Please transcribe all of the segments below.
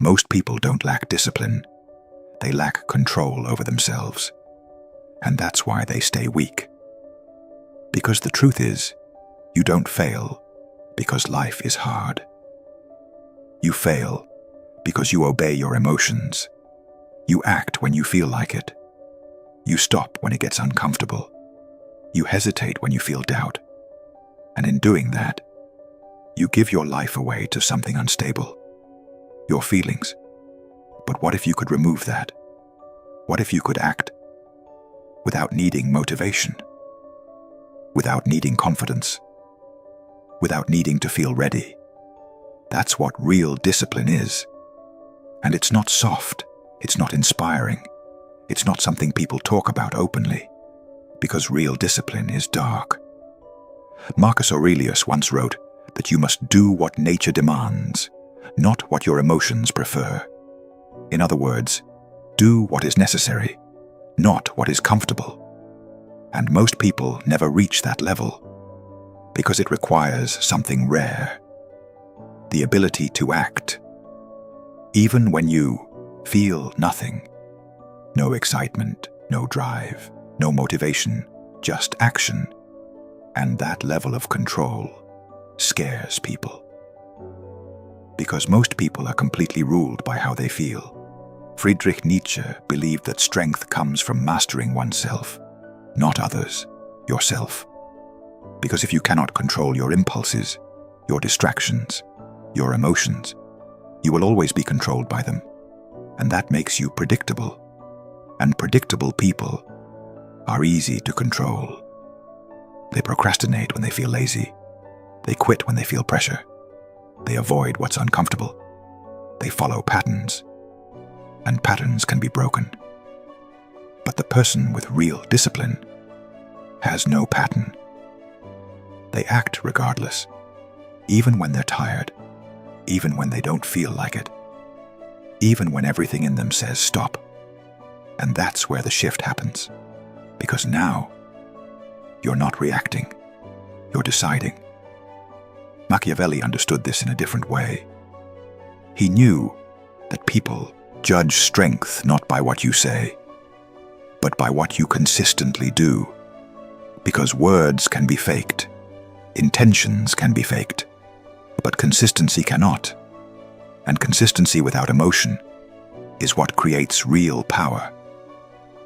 Most people don't lack discipline. They lack control over themselves. And that's why they stay weak. Because the truth is, you don't fail because life is hard. You fail because you obey your emotions. You act when you feel like it. You stop when it gets uncomfortable. You hesitate when you feel doubt. And in doing that, you give your life away to something unstable. Your feelings. But what if you could remove that? What if you could act without needing motivation? Without needing confidence? Without needing to feel ready? That's what real discipline is. And it's not soft. It's not inspiring. It's not something people talk about openly. Because real discipline is dark. Marcus Aurelius once wrote that you must do what nature demands, not what your emotions prefer. In other words, do what is necessary, not what is comfortable. And most people never reach that level because it requires something rare. The ability to act. Even when you feel nothing. No excitement, no drive, no motivation, just action. And that level of control scares people. Because most people are completely ruled by how they feel. Friedrich Nietzsche believed that strength comes from mastering oneself, not others, yourself. Because if you cannot control your impulses, your distractions, your emotions, you will always be controlled by them. And that makes you predictable. And predictable people are easy to control. They procrastinate when they feel lazy. They quit when they feel pressure. They avoid what's uncomfortable. They follow patterns. And patterns can be broken. But the person with real discipline has no pattern. They act regardless, even when they're tired, even when they don't feel like it, even when everything in them says stop. And that's where the shift happens. Because now, you're not reacting, you're deciding. Machiavelli understood this in a different way. He knew that people judge strength not by what you say, but by what you consistently do. Because words can be faked, intentions can be faked, but consistency cannot. And consistency without emotion is what creates real power.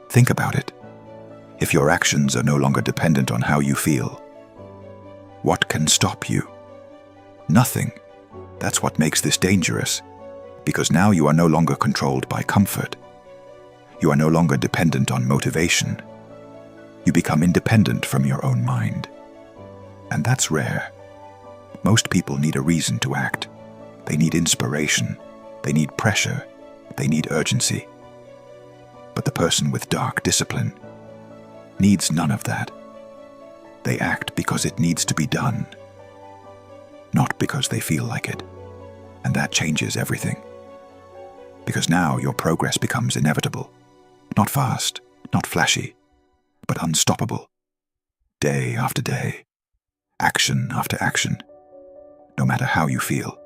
Think about it. If your actions are no longer dependent on how you feel, what can stop you? Nothing. That's what makes this dangerous. Because now you are no longer controlled by comfort. You are no longer dependent on motivation. You become independent from your own mind. And that's rare. Most people need a reason to act. They need inspiration. They need pressure. They need urgency. But the person with dark discipline needs none of that. They act because it needs to be done, not because they feel like it. And that changes everything. Because now your progress becomes inevitable. Not fast, not flashy, but unstoppable. Day after day, action after action, no matter how you feel.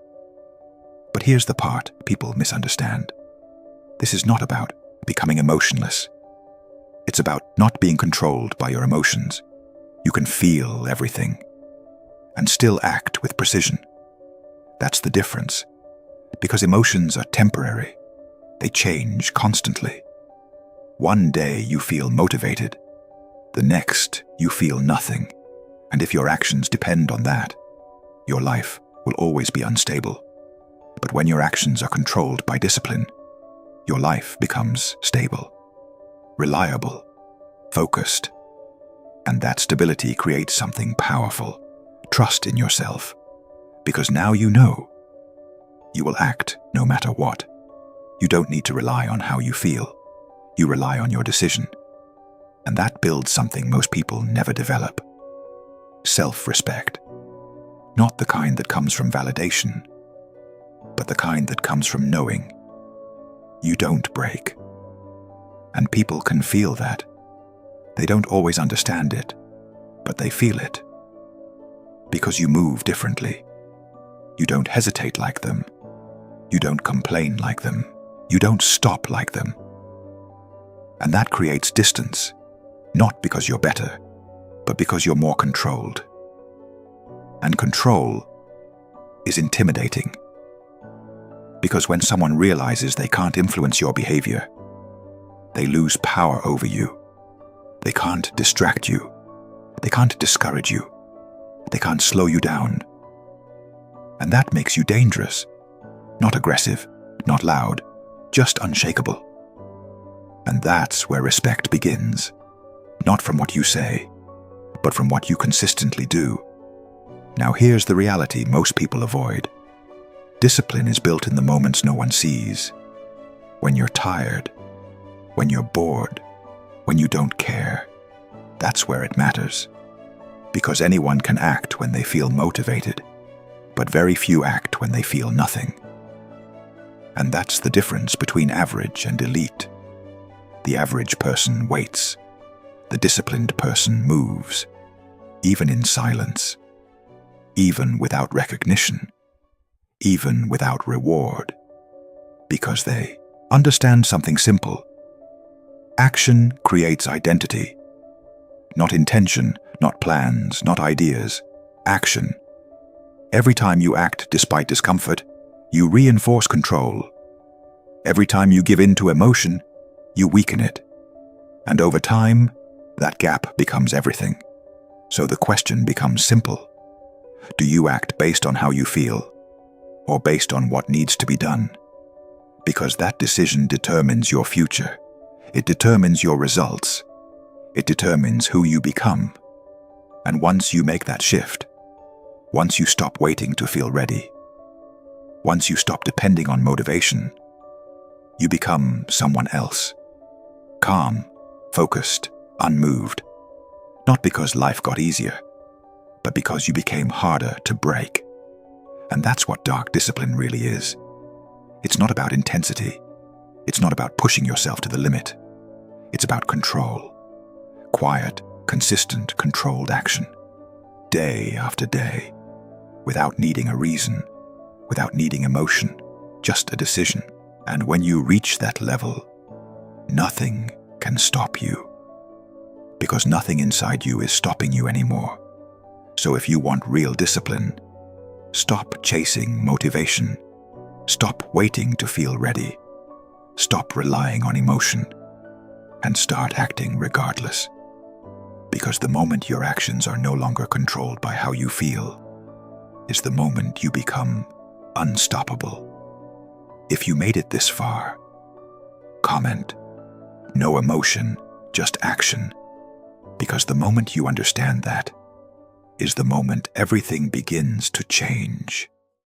But here's the part people misunderstand. This is not about becoming emotionless. It's about not being controlled by your emotions. You can feel everything and still act with precision. That's the difference. Because emotions are temporary. They change constantly. One day you feel motivated. The next you feel nothing. And if your actions depend on that, your life will always be unstable. But when your actions are controlled by discipline, your life becomes stable, reliable, focused. And that stability creates something powerful. Trust in yourself. Because now you know. You will act no matter what. You don't need to rely on how you feel. You rely on your decision. And that builds something most people never develop. Self-respect. Not the kind that comes from validation, but the kind that comes from knowing. You don't break. And people can feel that. They don't always understand it, but they feel it. Because you move differently. You don't hesitate like them. You don't complain like them. You don't stop like them. And that creates distance, not because you're better, but because you're more controlled. And control is intimidating. Because when someone realizes they can't influence your behavior, they lose power over you. They can't distract you. They can't discourage you. They can't slow you down. And that makes you dangerous. Not aggressive, not loud, just unshakable. And that's where respect begins. Not from what you say, but from what you consistently do. Now here's the reality most people avoid. Discipline is built in the moments no one sees. When you're tired, when you're bored, when you don't care. That's where it matters. Because anyone can act when they feel motivated, but very few act when they feel nothing. And that's the difference between average and elite. The average person waits. The disciplined person moves, even in silence, even without recognition, even without reward, because they understand something simple. Action creates identity. Not intention, not plans, not ideas. Action. Every time you act despite discomfort, you reinforce control. Every time you give in to emotion, you weaken it. And over time, that gap becomes everything. So the question becomes simple. Do you act based on how you feel, or based on what needs to be done? Because that decision determines your future. It determines your results. It determines who you become. And once you make that shift, once you stop waiting to feel ready, once you stop depending on motivation, you become someone else. Calm, focused, unmoved. Not because life got easier, but because you became harder to break. And that's what dark discipline really is. It's not about intensity. It's not about pushing yourself to the limit. It's about control. Quiet, consistent, controlled action. Day after day. Without needing a reason. Without needing emotion. Just a decision. And when you reach that level, nothing can stop you. Because nothing inside you is stopping you anymore. So if you want real discipline, stop chasing motivation. Stop waiting to feel ready. Stop relying on emotion. And start acting regardless. Because the moment your actions are no longer controlled by how you feel is the moment you become unstoppable. If you made it this far, comment. No emotion, just action. Because the moment you understand that is the moment everything begins to change.